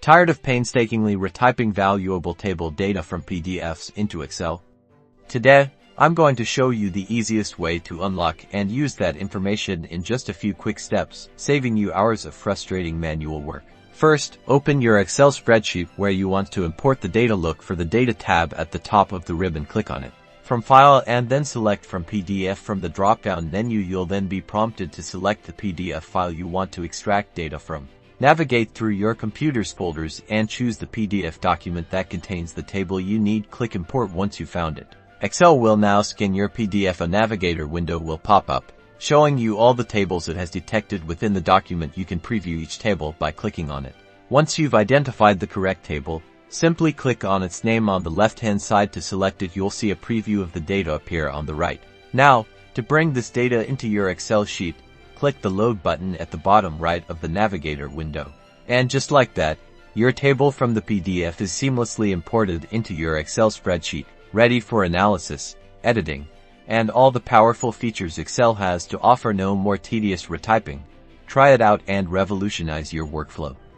Tired of painstakingly retyping valuable table data from PDFs into Excel? Today, I'm going to show you the easiest way to unlock and use that information in just a few quick steps, saving you hours of frustrating manual work. First, open your Excel spreadsheet where you want to import the data. Look for the Data tab at the top of the ribbon. Click on it. From File and then select from PDF from the drop-down menu. You'll then be prompted to select the PDF file you want to extract data from. Navigate through your computer's folders and choose the PDF document that contains the table you need. Click Import once you found it. Excel will now scan your PDF. A Navigator window will pop up, showing you all the tables it has detected within the document. You can preview each table by clicking on it. Once you've identified the correct table, simply click on its name on the left-hand side to select it. You'll see a preview of the data appear on the right. Now, to bring this data into your Excel sheet, click the Load button at the bottom right of the Navigator window. And just like that, your table from the PDF is seamlessly imported into your Excel spreadsheet, ready for analysis, editing, and all the powerful features Excel has to offer. No more tedious retyping. Try it out and revolutionize your workflow.